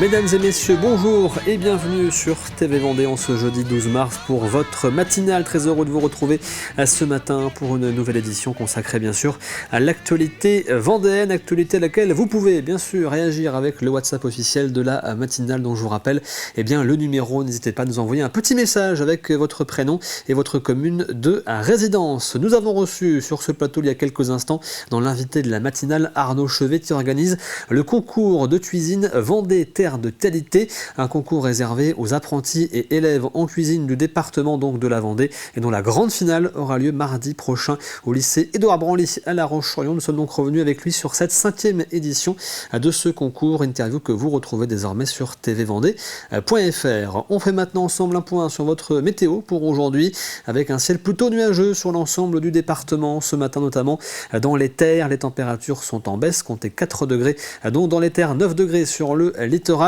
Mesdames et messieurs, bonjour et bienvenue sur TV Vendée en ce jeudi 12 mars pour votre matinale. Très heureux de vous retrouver ce matin pour une nouvelle édition consacrée bien sûr à l'actualité vendéenne, actualité à laquelle vous pouvez bien sûr réagir avec le WhatsApp officiel de la matinale dont je vous rappelle le numéro. N'hésitez pas à nous envoyer un petit message avec votre prénom et votre commune de résidence. Nous avons reçu sur ce plateau il y a quelques instants dans l'invité de la matinale Arnaud Chevet qui organise le concours de cuisine Vendée Terre de qualité, un concours réservé aux apprentis et élèves en cuisine du département donc de la Vendée et dont la grande finale aura lieu mardi prochain au lycée Édouard Branly à La Roche-sur-Yon. Nous sommes donc revenus avec lui sur cette 5e édition de ce concours, interview que vous retrouvez désormais sur tvvendée.fr. On fait maintenant ensemble un point sur votre météo pour aujourd'hui avec un ciel plutôt nuageux sur l'ensemble du département ce matin, notamment dans les terres. Les températures sont en baisse, comptez 4 degrés donc dans les terres, 9 degrés sur le littoral.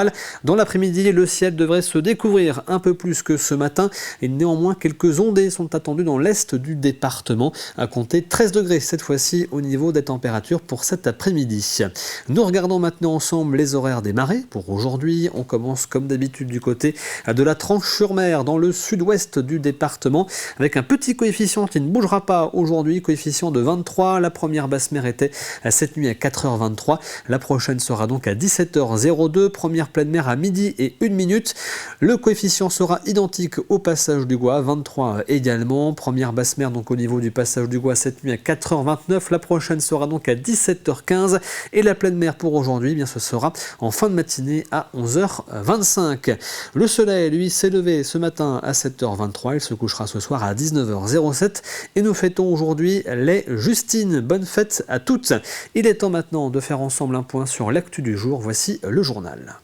Dans l'après-midi, le ciel devrait se découvrir un peu plus que ce matin et néanmoins quelques ondées sont attendues dans l'est du département à compter 13 degrés cette fois-ci au niveau des températures pour cet après-midi. Nous regardons maintenant ensemble les horaires des marées pour aujourd'hui. On commence comme d'habitude du côté de la Tranche-sur-Mer dans le sud-ouest du département avec un petit coefficient qui ne bougera pas aujourd'hui, coefficient de 23. La première basse mer était cette nuit à 4h23. La prochaine sera donc à 17h02. Première pleine mer à midi et 1 minute. Le coefficient sera identique au passage du Gois, 23 également. Première basse mer donc au niveau du passage du Gois cette nuit à 4h29. La prochaine sera donc à 17h15. Et la pleine mer pour aujourd'hui, ce sera en fin de matinée à 11h25. Le soleil, lui, s'est levé ce matin à 7h23. Il se couchera ce soir à 19h07. Et nous fêtons aujourd'hui les Justines. Bonne fête à toutes. Il est temps maintenant de faire ensemble un point sur l'actu du jour. Voici le journal.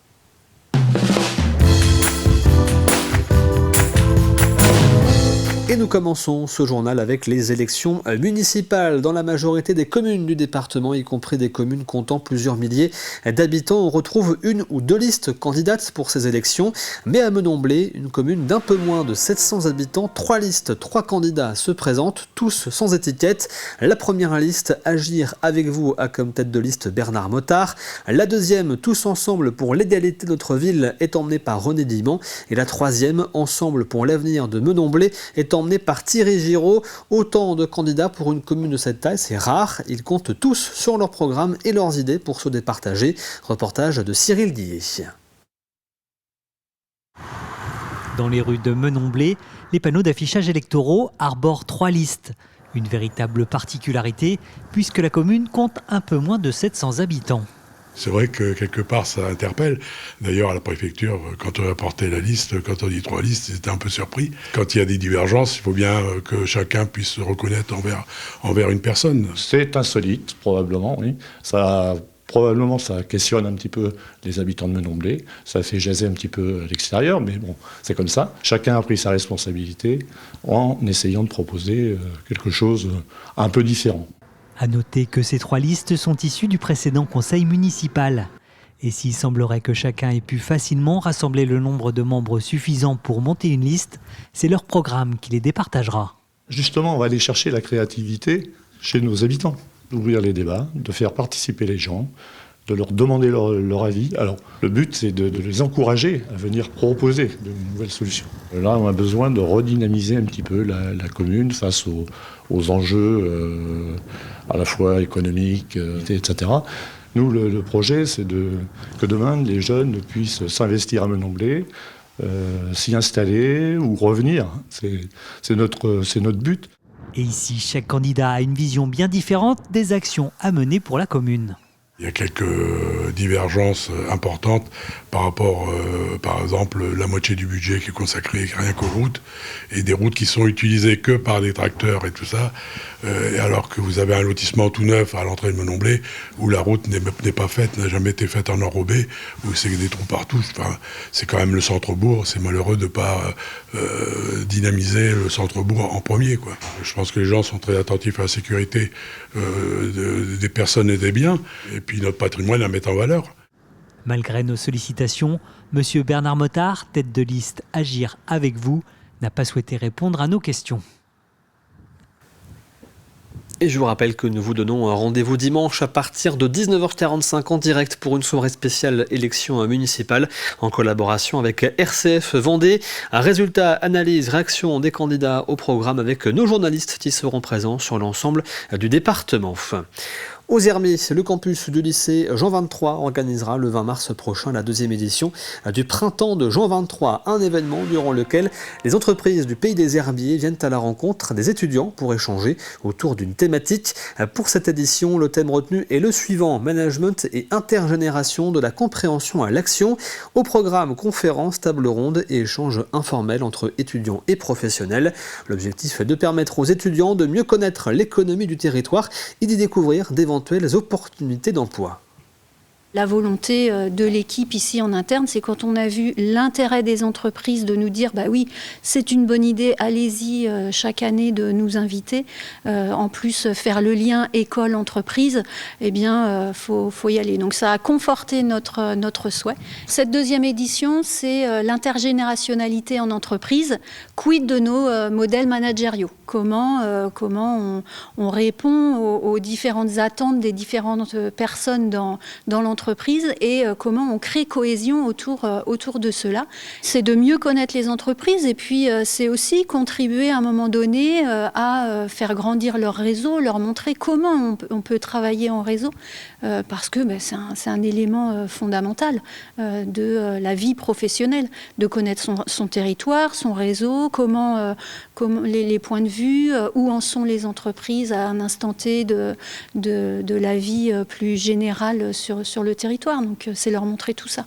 Et nous commençons ce journal avec les élections municipales. Dans la majorité des communes du département, y compris des communes comptant plusieurs milliers d'habitants, on retrouve une ou deux listes candidates pour ces élections. Mais à Menomblé, une commune d'un peu moins de 700 habitants, 3 listes, 3 candidats se présentent, tous sans étiquette. La première liste, Agir avec vous, a comme tête de liste Bernard Mottard. La deuxième, Tous ensemble pour l'égalité de notre ville, est emmenée par René Dimant. Et la troisième, Ensemble pour l'avenir de Menomblé, est emmené par Thierry Giraud. Autant de candidats pour une commune de cette taille, c'est rare. Ils comptent tous sur leur programme et leurs idées pour se départager. Reportage de Cyril Guillet. Dans les rues de Menomblé, les panneaux d'affichage électoraux arborent 3 listes. Une véritable particularité puisque la commune compte un peu moins de 700 habitants. C'est vrai que quelque part ça interpelle. D'ailleurs à la préfecture, quand on a porté la liste, quand on dit 3 listes, ils étaient un peu surpris. Quand il y a des divergences, il faut bien que chacun puisse se reconnaître envers une personne. C'est insolite, probablement, oui. Probablement, ça questionne un petit peu les habitants de Menomblé. Ça fait jaser un petit peu l'extérieur, mais bon, c'est comme ça. Chacun a pris sa responsabilité en essayant de proposer quelque chose un peu différent. À noter que ces 3 listes sont issues du précédent conseil municipal. Et s'il semblerait que chacun ait pu facilement rassembler le nombre de membres suffisant pour monter une liste, c'est leur programme qui les départagera. Justement, on va aller chercher la créativité chez nos habitants, d'ouvrir les débats, de faire participer les gens, de leur demander leur avis. Alors, le but, c'est de les encourager à venir proposer de nouvelles solutions. Là, on a besoin de redynamiser un petit peu la commune face aux enjeux à la fois économiques, etc. Nous, le projet, c'est que demain, les jeunes puissent s'investir à Menomblé, s'y installer ou revenir. C'est notre but. Et ici, chaque candidat a une vision bien différente des actions à mener pour la commune. Il y a quelques divergences importantes par rapport, par exemple, la moitié du budget qui est consacré rien qu'aux routes, et des routes qui sont utilisées que par des tracteurs et tout ça, alors que vous avez un lotissement tout neuf à l'entrée de Menomblé, où la route n'est pas faite, n'a jamais été faite en enrobé, où c'est des trous partout. Enfin, c'est quand même le centre-bourg, c'est malheureux de ne pas dynamiser le centre-bourg en premier, quoi. Je pense que les gens sont très attentifs à la sécurité des personnes et des biens, et puis notre patrimoine à mettre en valeur. Malgré nos sollicitations, M. Bernard Mottard, tête de liste Agir avec vous, n'a pas souhaité répondre à nos questions. Et je vous rappelle que nous vous donnons un rendez-vous dimanche à partir de 19h45 en direct pour une soirée spéciale élection municipale en collaboration avec RCF Vendée. Résultats, analyse, réaction des candidats au programme avec nos journalistes qui seront présents sur l'ensemble du département. Aux Hermiers, le campus du lycée Jean 23 organisera le 20 mars prochain la 2e édition du Printemps de Jean 23, un événement durant lequel les entreprises du Pays des Herbiers viennent à la rencontre des étudiants pour échanger autour d'une thématique. Pour cette édition, le thème retenu est le suivant: management et intergénération de la compréhension à l'action. Au programme, conférences, tables rondes et échanges informels entre étudiants et professionnels. L'objectif est de permettre aux étudiants de mieux connaître l'économie du territoire et d'y découvrir d'éventuelles opportunités d'emploi. La volonté de l'équipe ici en interne, c'est quand on a vu l'intérêt des entreprises de nous dire bah oui, c'est une bonne idée, allez-y chaque année de nous inviter. En plus, faire le lien école-entreprise, eh bien, faut y aller. Donc ça a conforté notre souhait. Cette 2e édition, c'est l'intergénérationnalité en entreprise. Quid de nos modèles managériaux? Comment on répond aux différentes attentes des différentes personnes dans l'entreprise et comment on crée cohésion autour de cela. C'est de mieux connaître les entreprises et puis c'est aussi contribuer à un moment donné à faire grandir leur réseau, leur montrer comment on peut travailler en réseau parce que c'est un élément fondamental de la vie professionnelle, de connaître son territoire, son réseau, comment les points de vue, où en sont les entreprises à un instant T de la vie plus générale sur le territoire. Donc c'est leur montrer tout ça.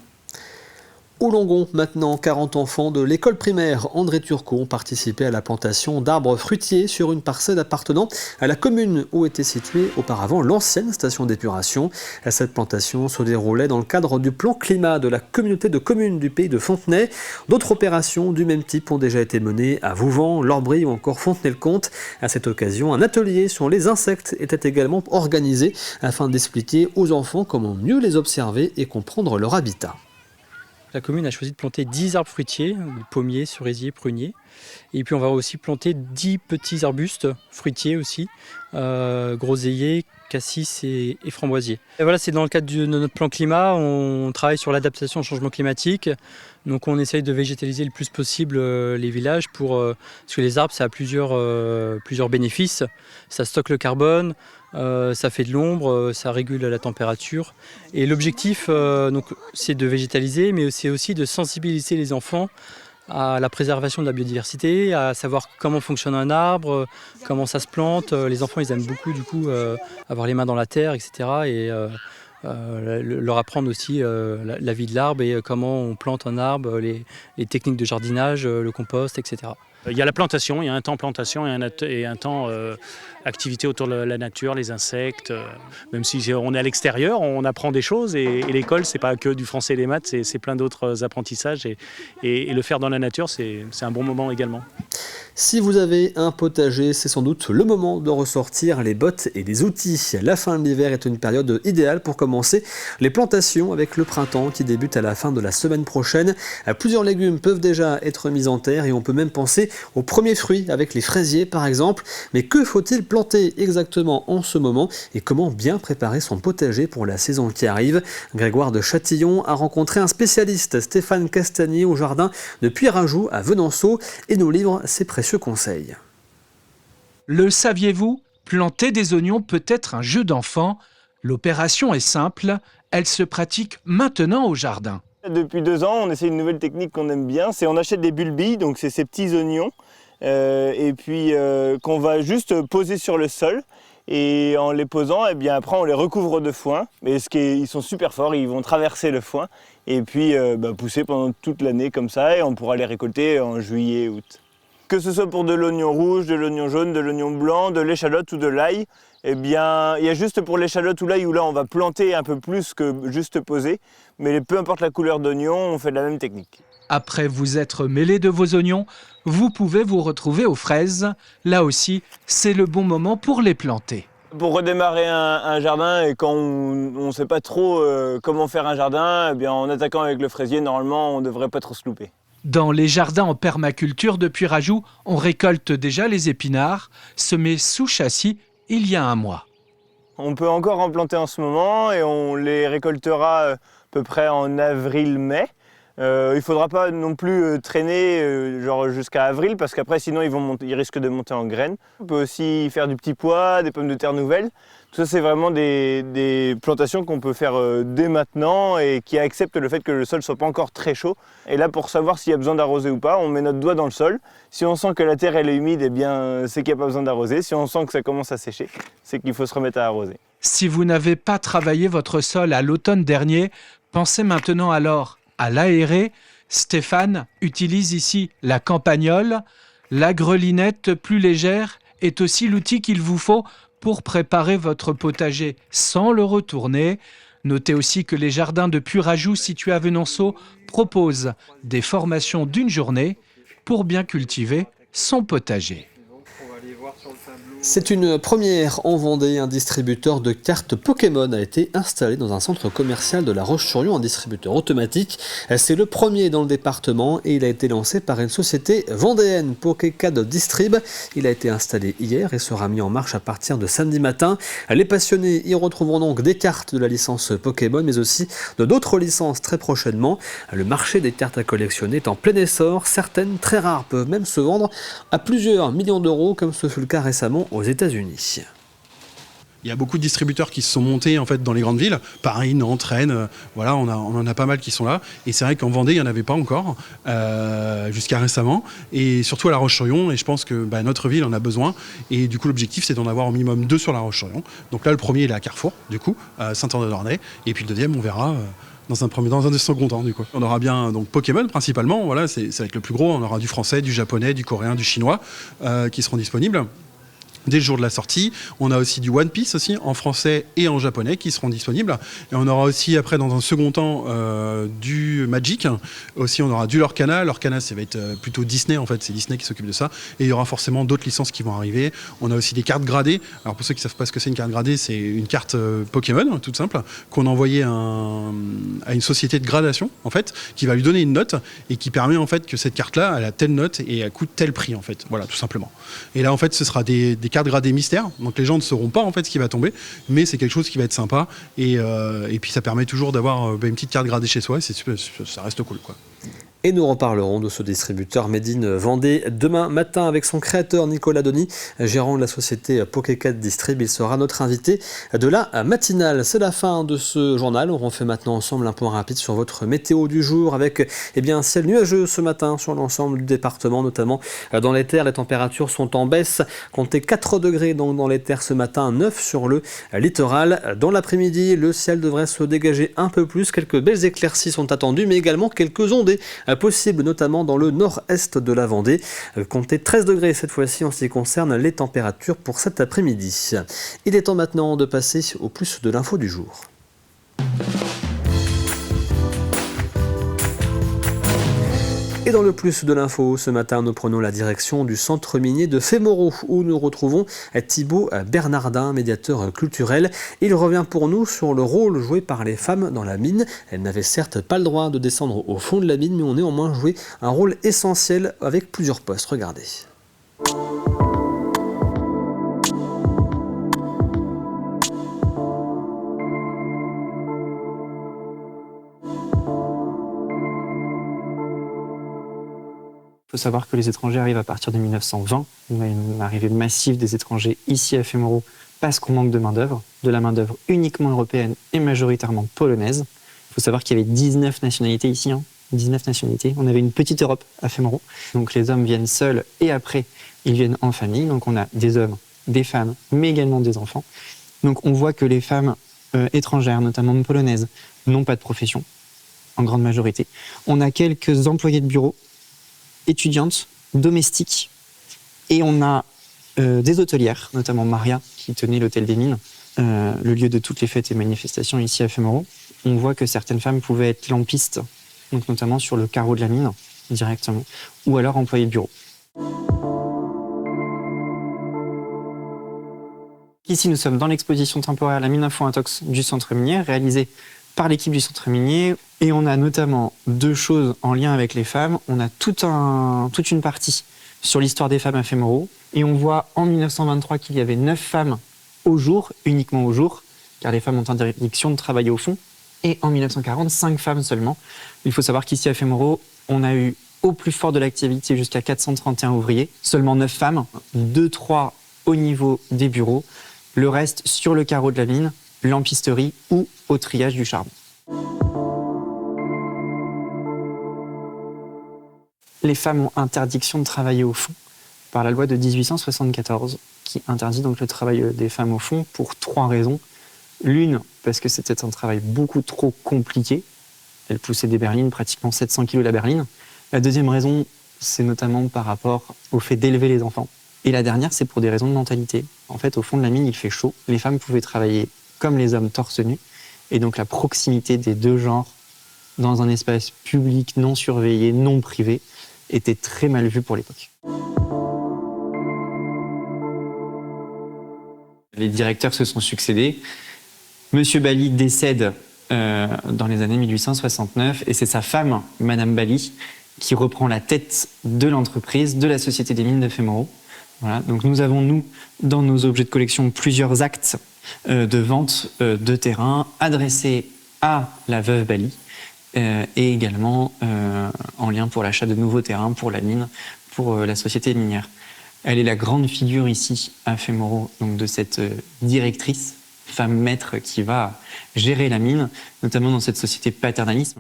Au Longon, maintenant, 40 enfants de l'école primaire André Turcot ont participé à la plantation d'arbres fruitiers sur une parcelle appartenant à la commune où était située auparavant l'ancienne station d'épuration. Cette plantation se déroulait dans le cadre du plan climat de la communauté de communes du pays de Fontenay. D'autres opérations du même type ont déjà été menées à Vouvant, Lorbry ou encore Fontenay-le-Comte. À cette occasion, un atelier sur les insectes était également organisé afin d'expliquer aux enfants comment mieux les observer et comprendre leur habitat. La commune a choisi de planter 10 arbres fruitiers, pommiers, cerisiers, pruniers. Et puis on va aussi planter 10 petits arbustes fruitiers aussi, groseilliers, cassis et framboisiers. Et voilà, c'est dans le cadre de notre plan climat, on travaille sur l'adaptation au changement climatique. Donc on essaye de végétaliser le plus possible les villages parce que les arbres, ça a plusieurs bénéfices. Ça stocke le carbone, ça fait de l'ombre, ça régule la température. Et l'objectif, c'est de végétaliser, mais c'est aussi de sensibiliser les enfants à la préservation de la biodiversité, à savoir comment fonctionne un arbre, comment ça se plante. Les enfants, ils aiment beaucoup du coup avoir les mains dans la terre, etc. Et leur apprendre aussi la vie de l'arbre et comment on plante un arbre, les techniques de jardinage, le compost, etc. Il y a la plantation, il y a un temps plantation et un temps activité autour de la nature, les insectes. Même si on est à l'extérieur, on apprend des choses et l'école, c'est pas que du français et des maths, c'est plein d'autres apprentissages et le faire dans la nature, c'est un bon moment également. Si vous avez un potager, c'est sans doute le moment de ressortir les bottes et les outils. La fin de l'hiver est une période idéale pour commencer les plantations avec le printemps qui débute à la fin de la semaine prochaine. Plusieurs légumes peuvent déjà être mis en terre et on peut même penser aux premiers fruits avec les fraisiers par exemple. Mais que faut-il planter exactement en ce moment et comment bien préparer son potager pour la saison qui arrive? Grégoire de Châtillon a rencontré un spécialiste, Stéphane Castagnier, au jardin de Puyrajoux à Venanceau et nous livre ses précieux conseils. Le saviez-vous? Planter des oignons peut être un jeu d'enfant. L'opération est simple, elle se pratique maintenant au jardin. Depuis 2 ans, on essaie une nouvelle technique qu'on aime bien, c'est on achète des bulbilles, donc c'est ces petits oignons, et puis qu'on va juste poser sur le sol. Et en les posant, eh bien, après on les recouvre de foin. Mais ils sont super forts, ils vont traverser le foin et puis pousser pendant toute l'année comme ça, et on pourra les récolter en juillet, août. Que ce soit pour de l'oignon rouge, de l'oignon jaune, de l'oignon blanc, de l'échalote ou de l'ail, eh bien, il y a juste pour l'échalote ou l'ail où là on va planter un peu plus que juste poser, mais peu importe la couleur d'oignon, on fait de la même technique. Après vous être mêlé de vos oignons, vous pouvez vous retrouver aux fraises. Là aussi, c'est le bon moment pour les planter. Pour redémarrer un jardin et quand on ne sait pas trop comment faire un jardin, eh bien, en attaquant avec le fraisier, normalement, on ne devrait pas trop se louper. Dans les jardins en permaculture de Puyrajoux, on récolte déjà les épinards, semés sous châssis il y a un mois. On peut encore en planter en ce moment et on les récoltera à peu près en avril-mai. Il ne faudra pas non plus traîner genre jusqu'à avril parce qu'après sinon ils risquent de monter en graines. On peut aussi faire du petit pois, des pommes de terre nouvelles. Tout ça c'est vraiment des plantations qu'on peut faire dès maintenant et qui acceptent le fait que le sol ne soit pas encore très chaud. Et là pour savoir s'il y a besoin d'arroser ou pas, on met notre doigt dans le sol. Si on sent que la terre elle est humide, eh bien c'est qu'il n'y a pas besoin d'arroser. Si on sent que ça commence à sécher, c'est qu'il faut se remettre à arroser. Si vous n'avez pas travaillé votre sol à l'automne dernier, pensez maintenant alors à l'aérer. Stéphane utilise ici la campagnole. La grelinette plus légère est aussi l'outil qu'il vous faut pour préparer votre potager sans le retourner. Notez aussi que les jardins de Purajou situés à Venanceau proposent des formations d'une journée pour bien cultiver son potager. C'est une première en Vendée. Un distributeur de cartes Pokémon a été installé dans un centre commercial de La Roche-sur-Yon, un distributeur automatique. C'est le premier dans le département et il a été lancé par une société vendéenne, Pokécad Distrib. Il a été installé hier et sera mis en marche à partir de samedi matin. Les passionnés y retrouveront donc des cartes de la licence Pokémon, mais aussi de d'autres licences très prochainement. Le marché des cartes à collectionner est en plein essor. Certaines, très rares, peuvent même se vendre à plusieurs millions d'euros, comme ce fut le cas récemment aux États-Unis. Il y a beaucoup de distributeurs qui se sont montés en fait dans les grandes villes, Paris, Nantes, Rennes, voilà, on en a pas mal qui sont là. Et c'est vrai qu'en Vendée, il n'y en avait pas encore, jusqu'à récemment, et surtout à La Roche-sur-Yon, et je pense que notre ville en a besoin. Et du coup, l'objectif, c'est d'en avoir au minimum 2 sur La Roche-sur-Yon. Donc là, le premier, il est à Carrefour, du coup, à Saint-Anne-de-Dornay, et puis le deuxième, on verra dans un second temps, du coup. On aura bien donc Pokémon principalement, voilà, ça va être le plus gros. On aura du français, du japonais, du coréen, du chinois qui seront disponibles dès le jour de la sortie. On a aussi du One Piece aussi, en français et en japonais, qui seront disponibles. Et on aura aussi, après, dans un second temps, du Magic. Aussi, on aura du Lorcana. Lorcana, ça va être plutôt Disney, en fait. C'est Disney qui s'occupe de ça. Et il y aura forcément d'autres licences qui vont arriver. On a aussi des cartes gradées. Alors, pour ceux qui ne savent pas ce que c'est une carte gradée, c'est une carte Pokémon, toute simple, qu'on envoyait à une société de gradation, en fait, qui va lui donner une note et qui permet, en fait, que cette carte-là, elle a telle note et elle coûte tel prix, en fait. Voilà, tout simplement. Et là, en fait, ce sera des cartes gradées mystères, donc les gens ne sauront pas en fait ce qui va tomber, mais c'est quelque chose qui va être sympa et puis ça permet toujours d'avoir une petite carte gradée chez soi et ça reste cool, quoi. Et nous reparlerons de ce distributeur Made in Vendée demain matin avec son créateur Nicolas Denis, gérant de la société Pokécad Distrib. Il sera notre invité de la matinale. C'est la fin de ce journal. On refait maintenant ensemble un point rapide sur votre météo du jour avec un ciel nuageux ce matin sur l'ensemble du département, notamment dans les terres. Les températures sont en baisse. Comptez 4 degrés donc dans les terres ce matin, 9 sur le littoral. Dans l'après-midi, le ciel devrait se dégager un peu plus. Quelques belles éclaircies sont attendues, mais également quelques ondées possible, notamment dans le nord-est de la Vendée. Comptez 13 degrés cette fois-ci en ce qui concerne les températures pour cet après-midi. Il est temps maintenant de passer au plus de l'info du jour. Et dans le plus de l'info, ce matin, nous prenons la direction du centre minier de Fémoreau, où nous retrouvons Thibaut Bernardin, médiateur culturel. Il revient pour nous sur le rôle joué par les femmes dans la mine. Elles n'avaient certes pas le droit de descendre au fond de la mine, mais ont néanmoins joué un rôle essentiel avec plusieurs postes. Regardez. Il faut savoir que les étrangers arrivent à partir de 1920. On a une arrivée massive des étrangers ici à Fémoreau parce qu'on manque de main-d'œuvre, de la main-d'œuvre uniquement européenne et majoritairement polonaise. Il faut savoir qu'il y avait 19 nationalités ici, 19 nationalités. On avait une petite Europe à Fémoreau. Donc les hommes viennent seuls et après, ils viennent en famille. Donc on a des hommes, des femmes, mais également des enfants. Donc on voit que les femmes étrangères, notamment polonaises, n'ont pas de profession, en grande majorité. On a quelques employés de bureau, étudiantes, domestiques, et on a des hôtelières, notamment Maria, qui tenait l'hôtel des mines, le lieu de toutes les fêtes et manifestations ici à Fémoreau. On voit que certaines femmes pouvaient être lampistes, donc notamment sur le carreau de la mine, directement, ou alors employées de bureau. Ici, nous sommes dans l'exposition temporaire La mine info intox du centre minier, réalisée par l'équipe du centre minier, et on a notamment 2 choses en lien avec les femmes. On a toute une partie sur l'histoire des femmes à Fémoreau, et on voit en 1923 qu'il y avait 9 femmes au jour, uniquement au jour, car les femmes ont interdiction de travailler au fond. Et en 1940, 5 femmes seulement. Il faut savoir qu'ici à Fémoro, on a eu au plus fort de l'activité jusqu'à 431 ouvriers, seulement 9 femmes, 2-3 au niveau des bureaux, le reste sur le carreau de la mine, lampisterie ou au triage du charbon. Les femmes ont interdiction de travailler au fond par la loi de 1874 qui interdit donc le travail des femmes au fond pour 3 raisons. L'une, parce que c'était un travail beaucoup trop compliqué. Elle poussait des berlines, pratiquement 700 kg la berline. La deuxième raison, c'est notamment par rapport au fait d'élever les enfants. Et la dernière, c'est pour des raisons de mentalité. En fait, au fond de la mine, il fait chaud. Les femmes pouvaient travailler comme les hommes torse nu. Et donc la proximité des deux genres dans un espace public non surveillé, non privé, était très mal vue pour l'époque. Les directeurs se sont succédés. Monsieur Bally décède dans les années 1869 et c'est sa femme, Madame Bally, qui reprend la tête de l'entreprise, de la Société des mines de Fémoro. Voilà. Donc nous avons, nous, dans nos objets de collection, plusieurs actes de vente de terrain adressés à la veuve Bally et également en lien pour l'achat de nouveaux terrains pour la mine, pour la société minière. Elle est la grande figure ici à Fémoro, donc de cette directrice, femme maître qui va gérer la mine, notamment dans cette société paternalisme.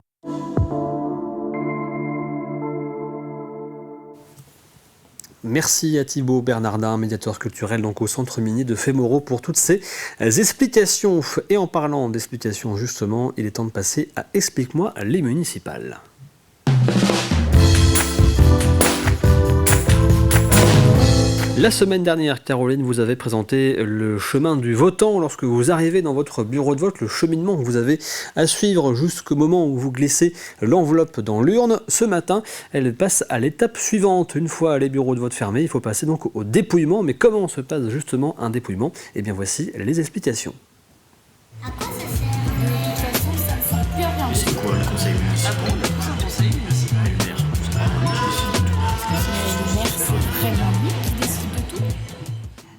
Merci à Thibaut Bernardin, médiateur culturel donc au Centre minier de Fémoro, pour toutes ces explications. Et en parlant d'explications justement, il est temps de passer à Explique-moi les municipales. La semaine dernière, Caroline, vous avez présenté le chemin du votant lorsque vous arrivez dans votre bureau de vote, le cheminement que vous avez à suivre jusqu'au moment où vous glissez l'enveloppe dans l'urne. Ce matin, elle passe à l'étape suivante. Une fois les bureaux de vote fermés, il faut passer donc au dépouillement. Mais comment se passe justement un dépouillement ? Eh bien, voici les explications. À quoi ça sert ? De toute façon, ça ne sert plus à rien. C'est quoi le conseil municipal ? Ah bon, le conseil municipal ? Le maire, c'est pas moi qui décide de tout. Le maire, c'est vraiment lui qui décide de tout.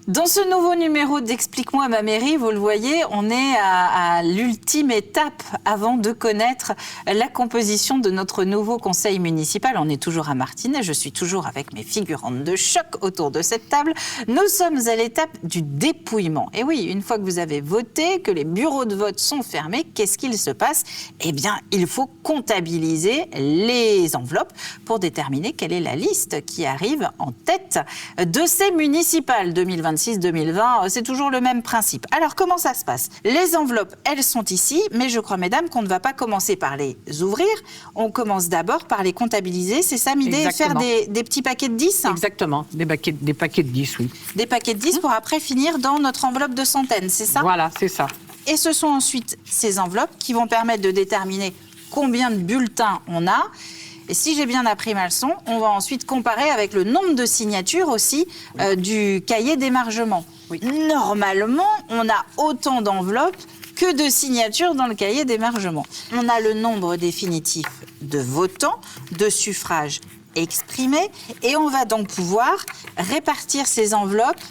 Dans ce nouveau numéro d'Explique-moi ma mairie, vous le voyez, on est à l'ultime étape avant de connaître la composition de notre nouveau conseil municipal. On est toujours à Martinez, je suis toujours avec mes figurantes de choc autour de cette table. Nous sommes à l'étape du dépouillement. Et oui, une fois que vous avez voté, que les bureaux de vote sont fermés, qu'est-ce qu'il se passe ? Eh bien, il faut comptabiliser les enveloppes pour déterminer quelle est la liste qui arrive en tête de ces municipales 2026-2020, c'est toujours le même principe. Alors, comment ça se passe ? Les enveloppes, elles sont ici, mais je crois, mesdames, qu'on ne va pas commencer par les ouvrir. On commence d'abord par les comptabiliser. C'est ça, Midé ? Faire des petits paquets de 10 ? Exactement, des paquets de 10, oui. Des paquets de 10 pour après finir dans notre enveloppe de centaines, c'est ça ? Voilà, c'est ça. Et ce sont ensuite ces enveloppes qui vont permettre de déterminer combien de bulletins on a. Et si j'ai bien appris ma leçon, on va ensuite comparer avec le nombre de signatures aussi du cahier d'émargement. Oui. Normalement, on a autant d'enveloppes que de signatures dans le cahier d'émargement. On a le nombre définitif de votants, de suffrages exprimés, et on va donc pouvoir répartir ces enveloppes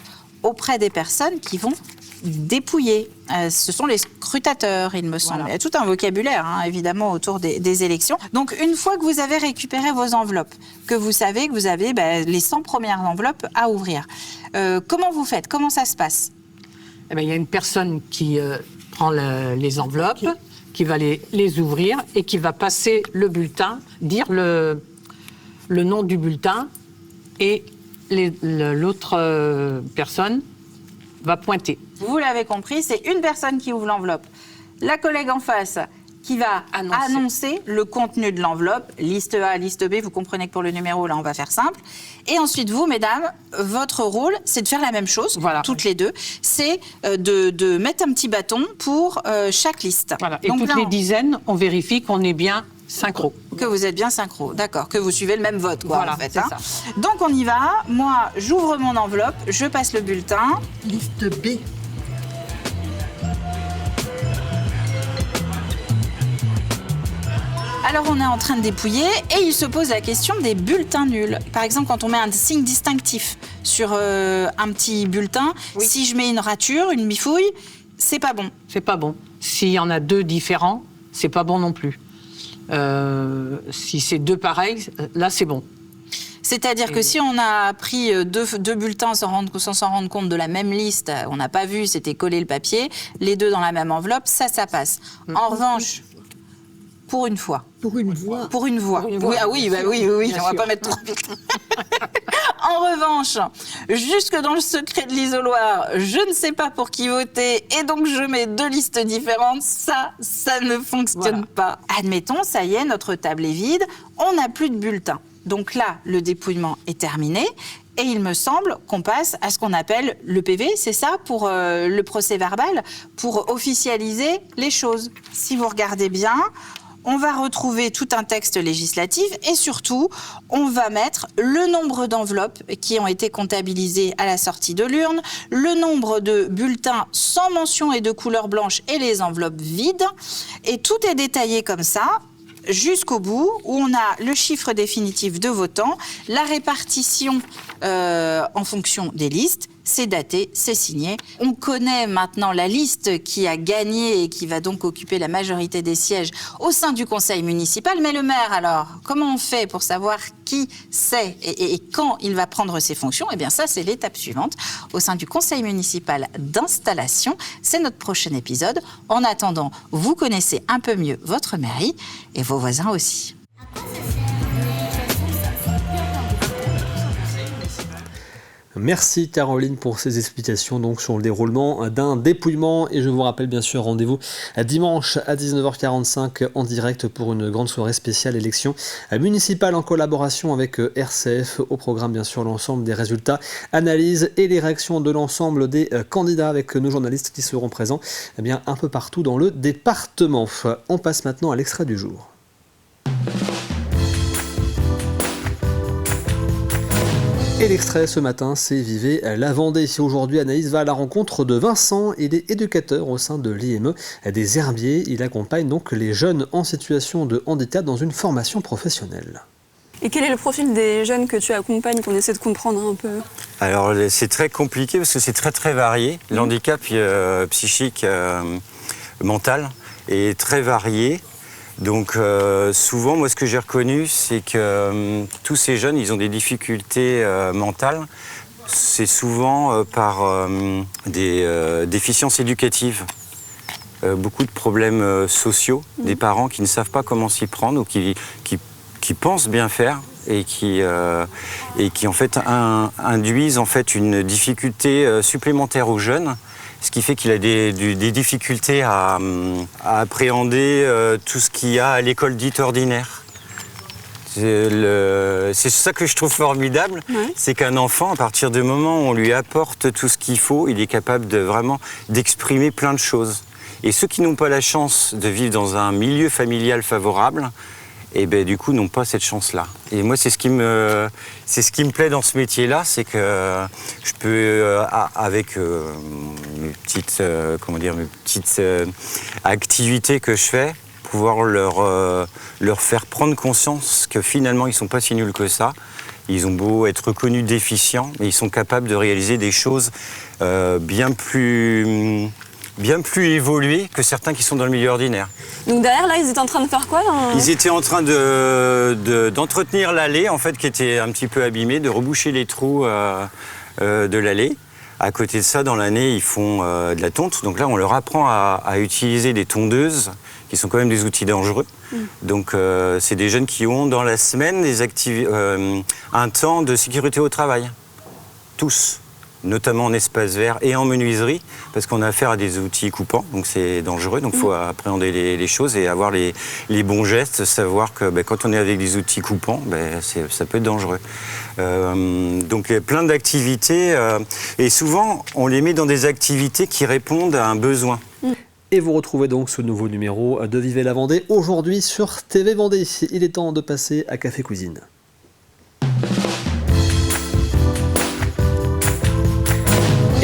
auprès des personnes qui vont dépouiller. Ce sont les scrutateurs, il me semble. Voilà. Il y a tout un vocabulaire, évidemment, autour des élections. Donc, une fois que vous avez récupéré vos enveloppes, que vous savez que vous avez les 100 premières enveloppes à ouvrir, comment vous faites ? Comment ça se passe ? Eh bien, il y a une personne qui prend les enveloppes, qui va les ouvrir et qui va passer le bulletin, dire le nom du bulletin, et l'autre personne va pointer. Vous l'avez compris, c'est une personne qui ouvre l'enveloppe. La collègue en face qui va annoncer le contenu de l'enveloppe, liste A, liste B, vous comprenez que pour le numéro, là, on va faire simple. Et ensuite, vous, mesdames, votre rôle, c'est de faire la même chose, toutes les deux, c'est de mettre un petit bâton pour chaque liste. Voilà. Et donc, toutes les dizaines, on vérifie qu'on est bien synchro. Que vous êtes bien synchro, d'accord, que vous suivez le même vote, quoi, voilà, en fait. Ça. Donc, on y va. Moi, j'ouvre mon enveloppe, je passe le bulletin. Liste B. Alors on est en train de dépouiller et il se pose la question des bulletins nuls. Par exemple, quand on met un signe distinctif sur un petit bulletin, si je mets une rature, une bifouille, c'est pas bon. C'est pas bon. S'il y en a 2 différents, c'est pas bon non plus. Si c'est 2 pareils, là c'est bon. C'est-à-dire que si on a pris deux bulletins sans s'en rendre compte de la même liste, on n'a pas vu, c'était collé le papier, les 2 dans la même enveloppe, ça passe. En revanche, pour une fois. Pour une voix. Pour une voix. Oui, ah oui, on va pas mettre trop vite. En revanche, jusque dans le secret de l'isoloir, je ne sais pas pour qui voter et donc je mets 2 listes différentes. Ça ne fonctionne pas. Admettons, ça y est, notre table est vide, on n'a plus de bulletins. Donc là, le dépouillement est terminé. Et il me semble qu'on passe à ce qu'on appelle le PV, c'est ça, pour le procès verbal, pour officialiser les choses. Si vous regardez bien, on va retrouver tout un texte législatif et surtout, on va mettre le nombre d'enveloppes qui ont été comptabilisées à la sortie de l'urne, le nombre de bulletins sans mention et de couleur blanche et les enveloppes vides. Et tout est détaillé comme ça, jusqu'au bout, où on a le chiffre définitif de votants, la répartition en fonction des listes, c'est daté, c'est signé. On connaît maintenant la liste qui a gagné et qui va donc occuper la majorité des sièges au sein du conseil municipal. Mais le maire, alors, comment on fait pour savoir qui c'est et quand il va prendre ses fonctions? Eh bien ça, c'est l'étape suivante au sein du conseil municipal d'installation. C'est notre prochain épisode. En attendant, vous connaissez un peu mieux votre mairie et vos voisins aussi. Merci Caroline pour ces explications donc sur le déroulement d'un dépouillement et je vous rappelle bien sûr rendez-vous dimanche à 19h45 en direct pour une grande soirée spéciale élection municipale en collaboration avec RCF. Au programme bien sûr l'ensemble des résultats, analyses et les réactions de l'ensemble des candidats avec nos journalistes qui seront présents un peu partout dans le département. On passe maintenant à l'extrait du jour. Et l'extrait ce matin, c'est Vivez la Vendée. Aujourd'hui, Anaïs va à la rencontre de Vincent. Il est éducateur au sein de l'IME des Herbiers. Il accompagne donc les jeunes en situation de handicap dans une formation professionnelle. Et quel est le profil des jeunes que tu accompagnes, qu'on essaie de comprendre un peu? Alors c'est très compliqué parce que c'est très varié. L'handicap psychique, mental est très varié. Donc souvent, moi ce que j'ai reconnu, c'est que tous ces jeunes, ils ont des difficultés mentales. C'est souvent par des déficiences éducatives. Beaucoup de problèmes sociaux, des parents qui ne savent pas comment s'y prendre ou qui pensent bien faire et qui en fait induisent en fait une difficulté supplémentaire aux jeunes. Ce qui fait qu'il a des difficultés à appréhender tout ce qu'il y a à l'école dite ordinaire. C'est ça que je trouve formidable, c'est qu'un enfant, à partir du moment où on lui apporte tout ce qu'il faut, il est capable vraiment d'exprimer plein de choses. Et ceux qui n'ont pas la chance de vivre dans un milieu familial favorable, et du coup n'ont pas cette chance-là. Et moi c'est ce qui me plaît dans ce métier-là, c'est que je peux avec mes petites activités que je fais, pouvoir leur faire prendre conscience que finalement ils sont pas si nuls que ça. Ils ont beau être reconnus déficients, mais ils sont capables de réaliser des choses bien plus évolués que certains qui sont dans le milieu ordinaire. Donc derrière, là, ils étaient en train de faire quoi Ils étaient en train d'entretenir l'allée, en fait, qui était un petit peu abîmée, de reboucher les trous de l'allée. À côté de ça, dans l'année, ils font de la tonte. Donc là, on leur apprend à utiliser des tondeuses, qui sont quand même des outils dangereux. Donc c'est des jeunes qui ont, dans la semaine, un temps de sécurité au travail. Tous. Notamment en espace vert et en menuiserie, parce qu'on a affaire à des outils coupants, donc c'est dangereux, donc il faut appréhender les choses et avoir les bons gestes, savoir que quand on est avec des outils coupants, ça peut être dangereux. Donc il y a plein d'activités, et souvent on les met dans des activités qui répondent à un besoin. Et vous retrouvez donc ce nouveau numéro de Vivez la Vendée aujourd'hui sur TV Vendée. Il est temps de passer à Café Cuisine.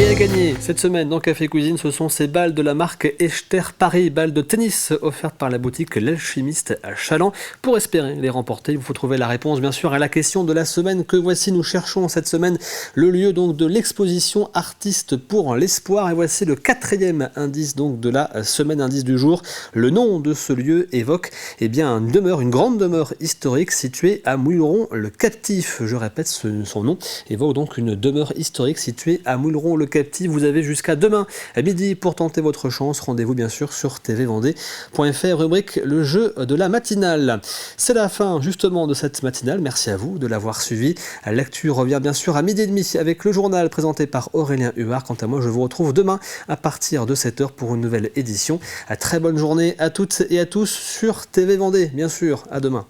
Et Et à gagner cette semaine dans Café Cuisine, ce sont ces balles de la marque Echter Paris, balles de tennis offertes par la boutique L'Alchimiste à Chaland. Pour espérer les remporter, il faut trouver la réponse bien sûr à la question de la semaine que voici. Nous cherchons cette semaine le lieu donc de l'exposition Artistes pour l'espoir, et voici le 4e indice donc de la semaine, indice du jour. Le nom de ce lieu évoque une demeure, une grande demeure historique située à Mouilleron-le-Captif. Je répète, son nom évoque donc une demeure historique située à Mouilleron-le-Captif. Vous avez jusqu'à demain à midi pour tenter votre chance. Rendez-vous bien sûr sur tvvendée.fr, rubrique le jeu de la matinale. C'est la fin justement de cette matinale. Merci à vous de l'avoir suivi. L'actu revient bien sûr à 12h30 avec le journal présenté par Aurélien Huard. Quant à moi, je vous retrouve demain à partir de 7h pour une nouvelle édition. Très bonne journée à toutes et à tous sur TV Vendée, bien sûr. À demain.